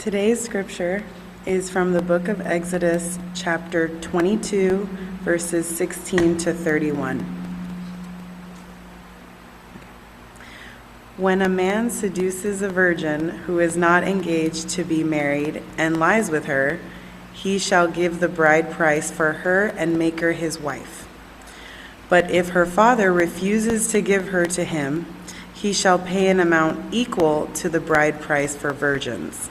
Today's scripture is from the book of Exodus, chapter 22, verses 16 to 31. When a man seduces a virgin who is not engaged to be married and lies with her, he shall give the bride price for her and make her his wife. But if her father refuses to give her to him, he shall pay an amount equal to the bride price for virgins.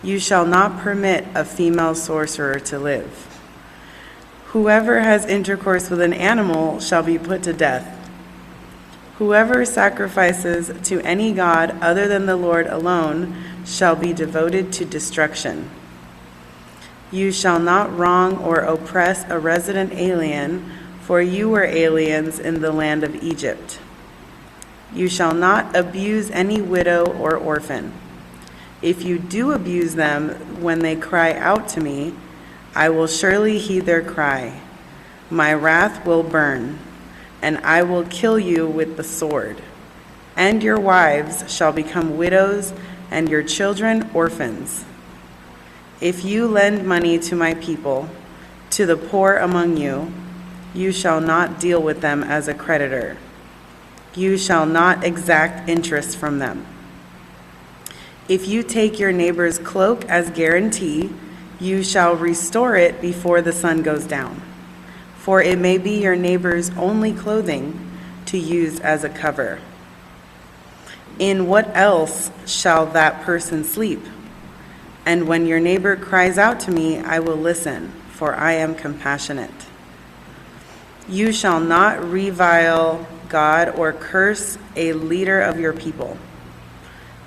You shall not permit a female sorcerer to live. Whoever has intercourse with an animal shall be put to death. Whoever sacrifices to any god other than the Lord alone shall be devoted to destruction. You shall not wrong or oppress a resident alien, for you were aliens in the land of Egypt. You shall not abuse any widow or orphan. If you do abuse them when they cry out to me, I will surely heed their cry. My wrath will burn, and I will kill you with the sword. And your wives shall become widows, and your children orphans. If you lend money to my people, to the poor among you, you shall not deal with them as a creditor. You shall not exact interest from them. If you take your neighbor's cloak as guarantee, you shall restore it before the sun goes down. For it may be your neighbor's only clothing to use as a cover. In what else shall that person sleep? And when your neighbor cries out to me, I will listen, for I am compassionate. You shall not revile God or curse a leader of your people.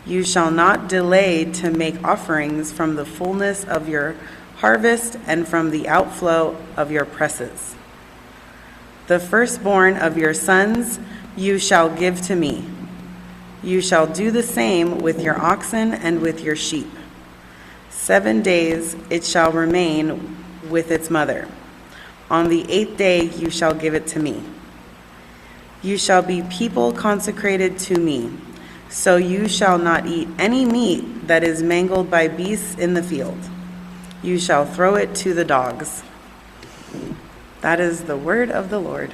You shall not delay to make offerings from the fullness of your harvest and from the outflow of your presses. The firstborn of your sons you shall give to me. You shall do the same with your oxen and with your sheep. 7 days it shall remain with its mother. On the 8th day you shall give it to me. You shall be people consecrated to me. So you shall not eat any meat that is mangled by beasts in the field. You shall throw it to the dogs. That is the word of the Lord.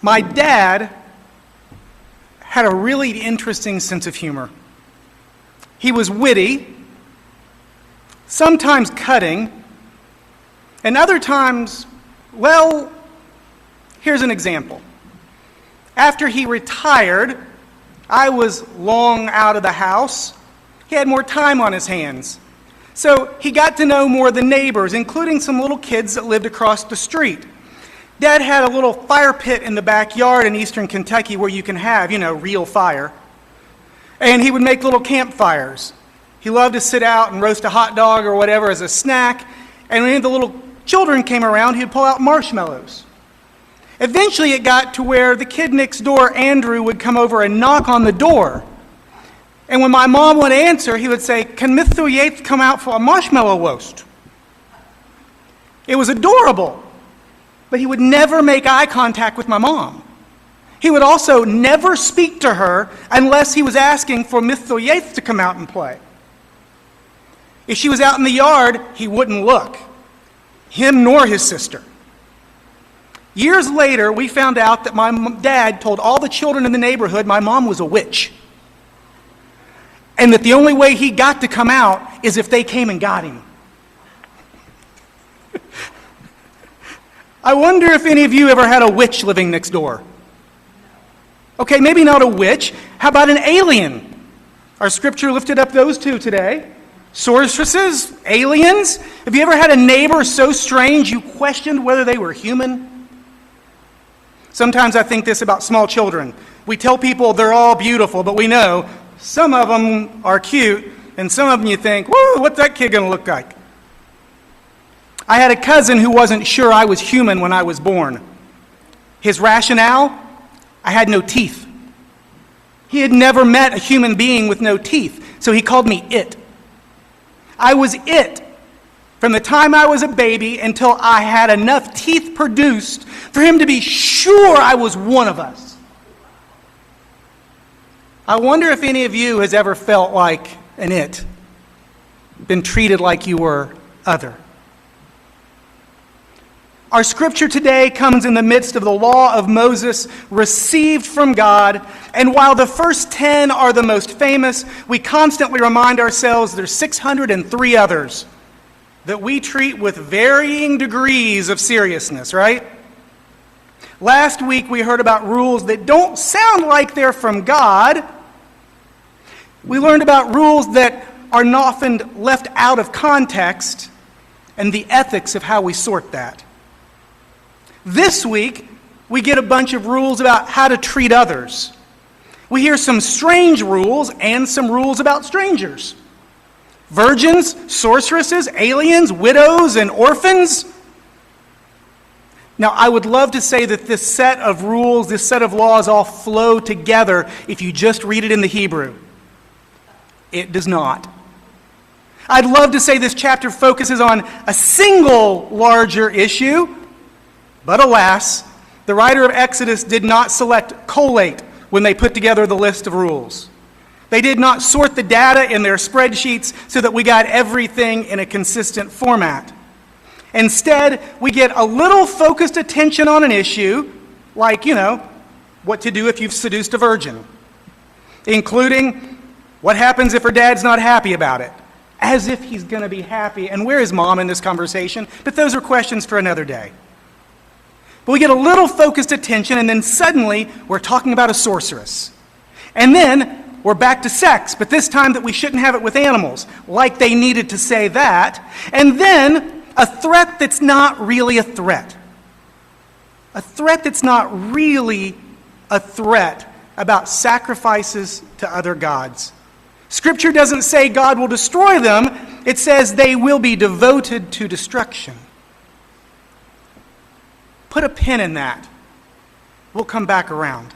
My dad had a really interesting sense of humor. He was witty, sometimes cutting, and other times, well, here's an example. After he retired, I was long out of the house. He had more time on his hands. So he got to know more of the neighbors, including some little kids that lived across the street. Dad had a little fire pit in the backyard in eastern Kentucky where you can have, real fire. And he would make little campfires. He loved to sit out and roast a hot dog or whatever as a snack. And when the little children came around, he'd pull out marshmallows. Eventually it got to where the kid next door, Andrew, would come over and knock on the door. And when my mom would answer, he would say, "Can Mr. Yates come out for a marshmallow roast?" It was adorable, but he would never make eye contact with my mom. He would also never speak to her unless he was asking for Mr. Yates to come out and play. If she was out in the yard, he wouldn't look, him nor his sister. Years later, we found out that my dad told all the children in the neighborhood my mom was a witch. And that the only way he got to come out is if they came and got him. I wonder if any of you ever had a witch living next door. Okay, maybe not a witch. How about an alien? Our scripture lifted up those two today. Sorceresses, aliens. Have you ever had a neighbor so strange you questioned whether they were human? Sometimes I think this about small children. We tell people they're all beautiful, but we know some of them are cute, and some of them you think, whoa, what's that kid going to look like? I had a cousin who wasn't sure I was human when I was born. His rationale? I had no teeth. He had never met a human being with no teeth, so he called me it. I was it from the time I was a baby until I had enough teeth produced for him to be sure I was one of us. I wonder if any of you has ever felt like an it, been treated like you were other. Our scripture today comes in the midst of the law of Moses received from God, and while the first 10 are the most famous, we constantly remind ourselves there's 603 others that we treat with varying degrees of seriousness, right? Last week we heard about rules that don't sound like they're from God. We learned about rules that are often left out of context and the ethics of how we sort that. This week, we get a bunch of rules about how to treat others. We hear some strange rules and some rules about strangers. Virgins, sorceresses, aliens, widows, and orphans. Now, I would love to say that this set of rules, this set of laws all flow together if you just read it in the Hebrew. It does not. I'd love to say this chapter focuses on a single larger issue, but alas, the writer of Exodus did not select collate when they put together the list of rules. They did not sort the data in their spreadsheets so that we got everything in a consistent format. Instead, we get a little focused attention on an issue, like, what to do if you've seduced a virgin, including what happens if her dad's not happy about it, as if he's going to be happy, and where is mom in this conversation? But those are questions for another day. But we get a little focused attention, and then suddenly we're talking about a sorceress. And then we're back to sex, but this time that we shouldn't have it with animals, like they needed to say that. And then a threat that's not really a threat. A threat that's not really a threat about sacrifices to other gods. Scripture doesn't say God will destroy them. It says they will be devoted to destruction. Put a pin in that. We'll come back around.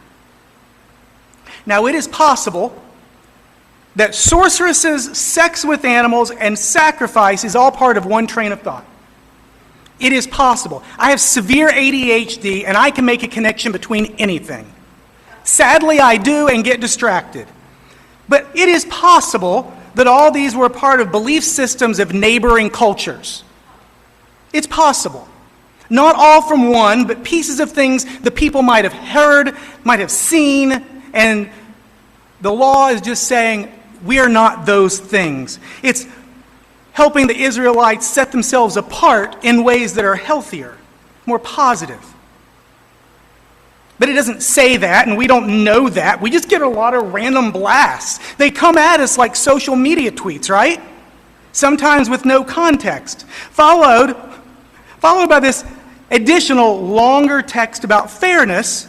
Now, it is possible that sorceresses, sex with animals, and sacrifice is all part of one train of thought. It is possible. I have severe ADHD, and I can make a connection between anything. Sadly, I do and get distracted. But it is possible that all these were part of belief systems of neighboring cultures. It's possible. Not all from one, but pieces of things the people might have heard, might have seen, and the law is just saying, we are not those things. It's helping the Israelites set themselves apart in ways that are healthier, more positive. But it doesn't say that, and we don't know that. We just get a lot of random blasts. They come at us like social media tweets, right? Sometimes with no context. Followed by this additional longer text about fairness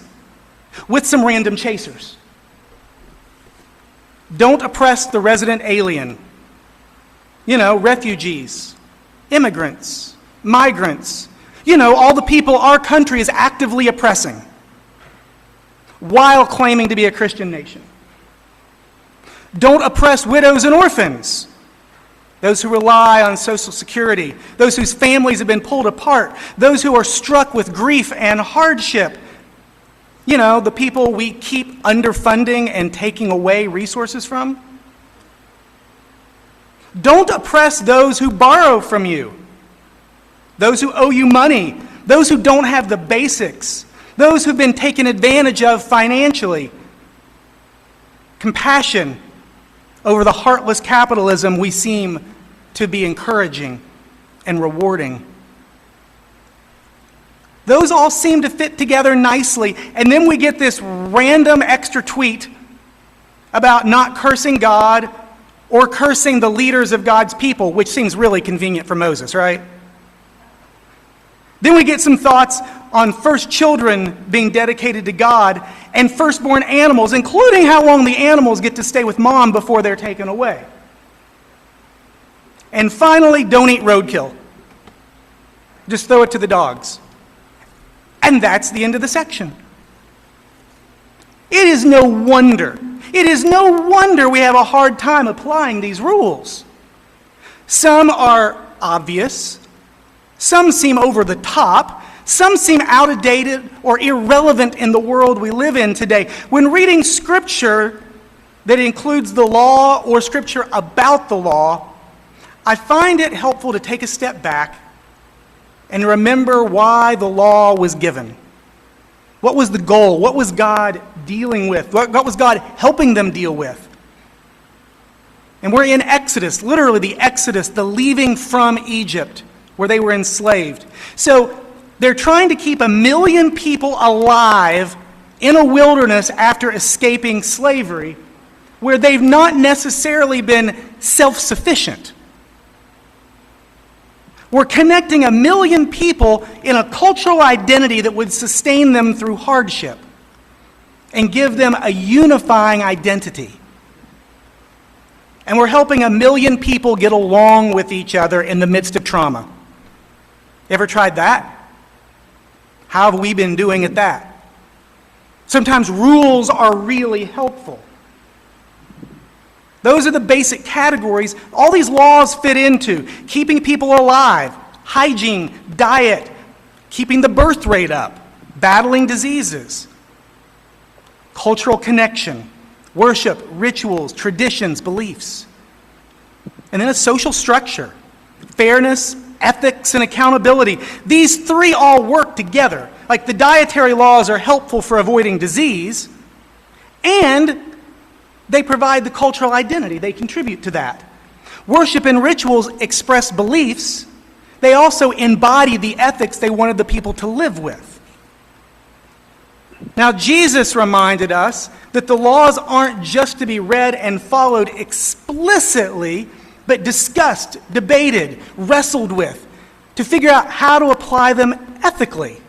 with some random chasers. Don't oppress the resident alien. Refugees, immigrants, migrants. All the people our country is actively oppressing while claiming to be a Christian nation. Don't oppress widows and orphans, those who rely on Social Security, those whose families have been pulled apart, those who are struck with grief and hardship. The people we keep underfunding and taking away resources from. Don't oppress those who borrow from you, those who owe you money, those who don't have the basics, those who've been taken advantage of financially. Compassion over the heartless capitalism we seem to be encouraging and rewarding. Those all seem to fit together nicely, and then we get this random extra tweet about not cursing God or cursing the leaders of God's people, which seems really convenient for Moses, right? Then we get some thoughts on first children being dedicated to God and firstborn animals, including how long the animals get to stay with mom before they're taken away. And finally, don't eat roadkill. Just throw it to the dogs. And that's the end of the section. It is no wonder we have a hard time applying these rules. Some are obvious. Some seem over the top. Some seem outdated or irrelevant in the world we live in today. When reading Scripture, that includes the law or scripture about the law, I find it helpful to take a step back and remember why the law was given. What was the goal? What was God dealing with? What was God helping them deal with? And we're in Exodus, literally the Exodus, the leaving from Egypt, where they were enslaved. So they're trying to keep 1 million people alive in a wilderness after escaping slavery, where they've not necessarily been self-sufficient. We're connecting 1 million people in a cultural identity that would sustain them through hardship and give them a unifying identity. And we're helping 1 million people get along with each other in the midst of trauma. Ever tried that? How have we been doing at that? Sometimes rules are really helpful. Those are the basic categories all these laws fit into. Keeping people alive, hygiene, diet, keeping the birth rate up, battling diseases, cultural connection, worship, rituals, traditions, beliefs. And then a social structure, fairness, ethics, and accountability. These three all work together. Like the dietary laws are helpful for avoiding disease, and they provide the cultural identity. They contribute to that. Worship and rituals express beliefs. They also embody the ethics they wanted the people to live with. Now, Jesus reminded us that the laws aren't just to be read and followed explicitly, but discussed, debated, wrestled with, to figure out how to apply them ethically.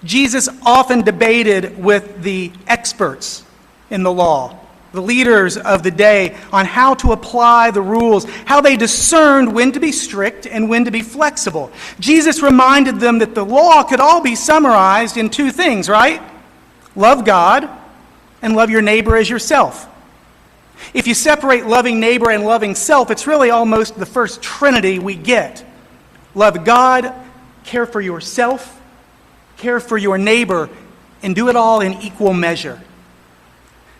Jesus often debated with the experts in the law, the leaders of the day, on how to apply the rules, how they discerned when to be strict and when to be flexible. Jesus reminded them that the law could all be summarized in two things, right? Love God and love your neighbor as yourself. If you separate loving neighbor and loving self, it's really almost the first trinity we get. Love God, care for yourself, care for your neighbor, and do it all in equal measure.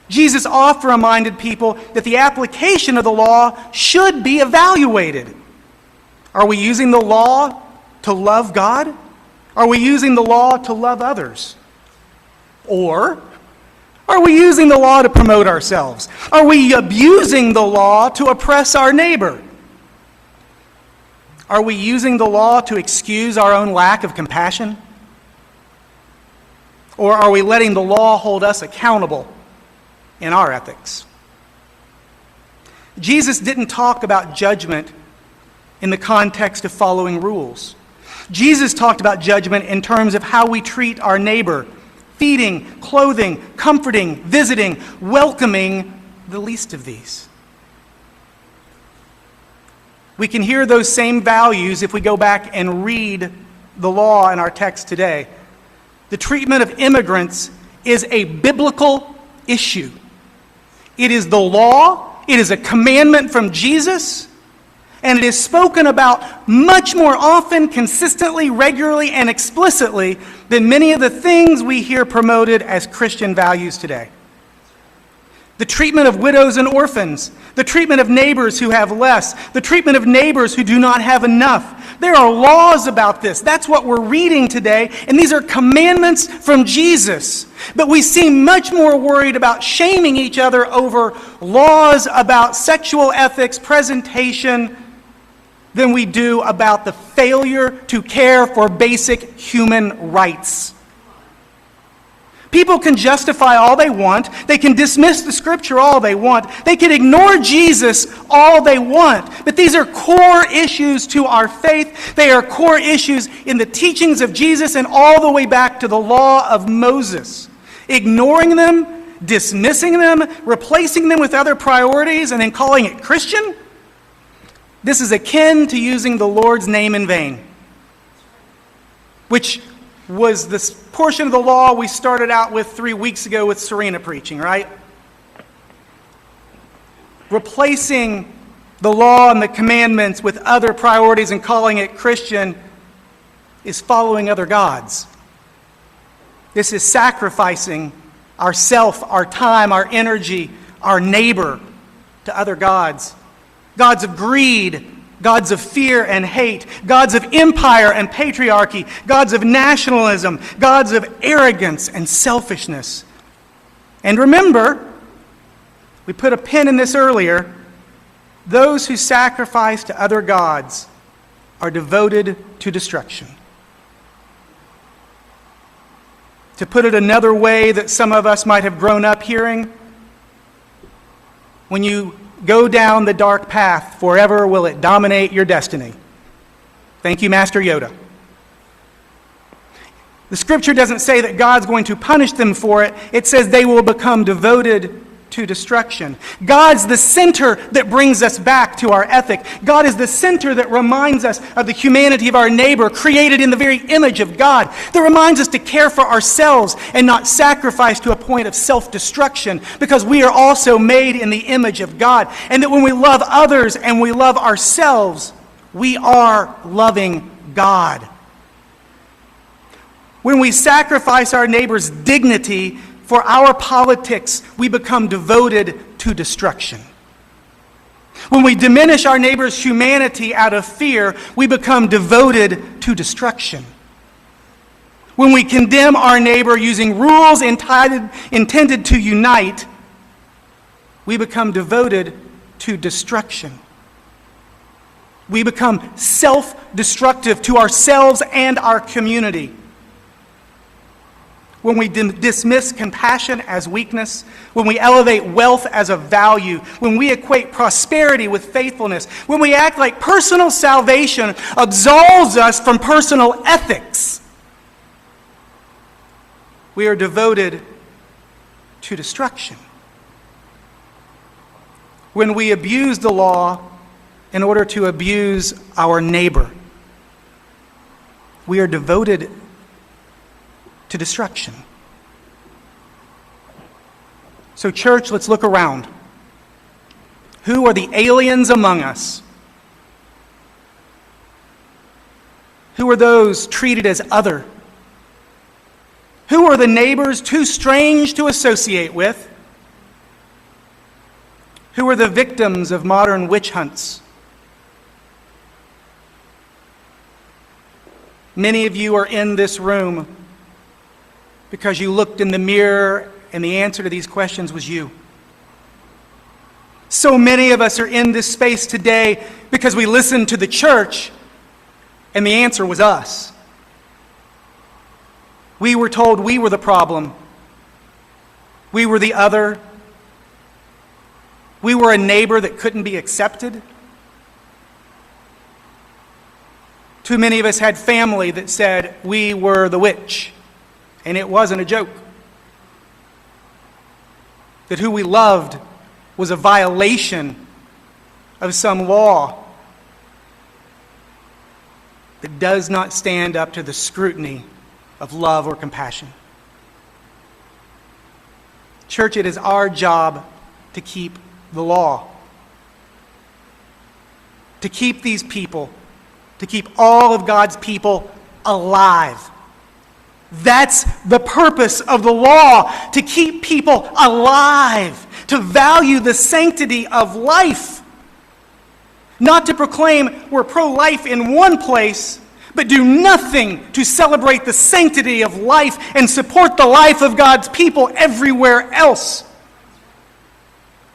Jesus often reminded people that the application of the law should be evaluated. Are we using the law to love God? Are we using the law to love others? Or are we using the law to promote ourselves? Are we abusing the law to oppress our neighbor? Are we using the law to excuse our own lack of compassion? Or are we letting the law hold us accountable in our ethics? Jesus didn't talk about judgment in the context of following rules. Jesus talked about judgment in terms of how we treat our neighbor, feeding, clothing, comforting, visiting, welcoming the least of these. We can hear those same values if we go back and read the law in our text today. The treatment of immigrants is a biblical issue. It is the law, it is a commandment from Jesus, and it is spoken about much more often, consistently, regularly, and explicitly than many of the things we hear promoted as Christian values today. The treatment of widows and orphans, the treatment of neighbors who have less, the treatment of neighbors who do not have enough. There are laws about this. That's what we're reading today, and these are commandments from Jesus. But we seem much more worried about shaming each other over laws about sexual ethics, presentation, than we do about the failure to care for basic human rights. People can justify all they want. They can dismiss the scripture all they want. They can ignore Jesus all they want. But these are core issues to our faith. They are core issues in the teachings of Jesus and all the way back to the law of Moses. Ignoring them, dismissing them, replacing them with other priorities, and then calling it Christian? This is akin to using the Lord's name in vain, which was this portion of the law we started out with 3 weeks ago with Serena preaching, right? Replacing the law and the commandments with other priorities and calling it Christian is following other gods. This is sacrificing ourself, our time, our energy, our neighbor to other gods. Gods of greed, gods of fear and hate, gods of empire and patriarchy, gods of nationalism, gods of arrogance and selfishness. And remember, we put a pin in this earlier, those who sacrifice to other gods are devoted to destruction. To put it another way that some of us might have grown up hearing, when you go down the dark path, forever will it dominate your destiny. Thank you, Master Yoda. The scripture doesn't say that God's going to punish them for it. It says they will become devoted to destruction. God's the center that brings us back to our ethic. God is the center that reminds us of the humanity of our neighbor, created in the very image of God, that reminds us to care for ourselves and not sacrifice to a point of self-destruction, because we are also made in the image of God. And that when we love others and we love ourselves, we are loving God. When we sacrifice our neighbor's dignity for our politics, we become devoted to destruction. When we diminish our neighbor's humanity out of fear, we become devoted to destruction. When we condemn our neighbor using rules intended to unite, we become devoted to destruction. We become self-destructive to ourselves and our community. When we dismiss compassion as weakness, when we elevate wealth as a value, when we equate prosperity with faithfulness, when we act like personal salvation absolves us from personal ethics, we are devoted to destruction. When we abuse the law in order to abuse our neighbor, we are devoted to destruction. So, church, let's look around. Who are the aliens among us? Who are those treated as other? Who are the neighbors too strange to associate with? Who are the victims of modern witch hunts? Many of you are in this room because you looked in the mirror and the answer to these questions was you. So many of us are in this space today because we listened to the church and the answer was us. We were told we were the problem. We were the other. We were a neighbor that couldn't be accepted. Too many of us had family that said we were the witch. And it wasn't a joke. That who we loved was a violation of some law that does not stand up to the scrutiny of love or compassion. Church, it is our job to keep the law. To keep these people, to keep all of God's people alive. That's the purpose of the law, to keep people alive, to value the sanctity of life. Not to proclaim we're pro-life in one place, but do nothing to celebrate the sanctity of life and support the life of God's people everywhere else.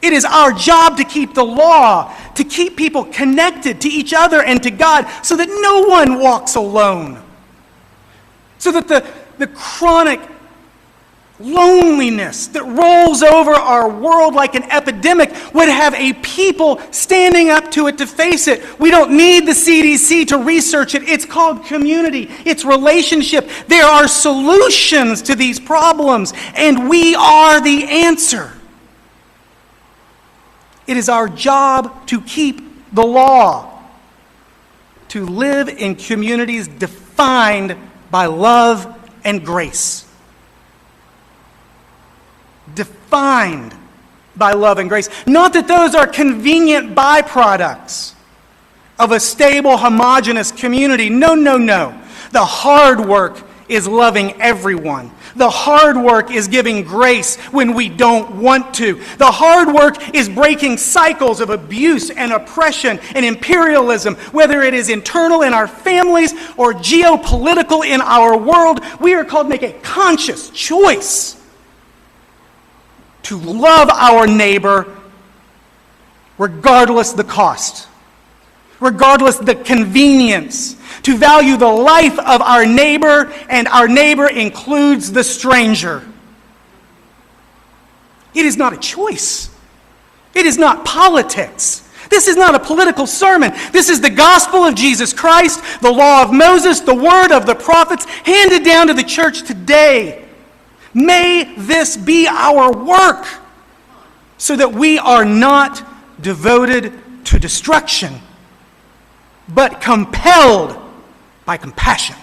It is our job to keep the law, to keep people connected to each other and to God so that no one walks alone. So that the chronic loneliness that rolls over our world like an epidemic would have a people standing up to it to face it. We don't need the CDC to research it. It's called community. It's relationship. There are solutions to these problems, and we are the answer. It is our job to keep the law, to live in communities defined by love and grace. Defined by love and grace. Not that those are convenient byproducts of a stable, homogeneous community. No, no, no. The hard work is loving everyone. The hard work is giving grace when we don't want to. The hard work is breaking cycles of abuse and oppression and imperialism, whether it is internal in our families or geopolitical in our world. We are called to make a conscious choice to love our neighbor regardless the cost, regardless the convenience, to value the life of our neighbor, and our neighbor includes the stranger. It is not a choice. It is not politics. This is not a political sermon. This is the gospel of Jesus Christ, the law of Moses, the word of the prophets, handed down to the church today. May this be our work so that we are not devoted to destruction, but compelled by compassion.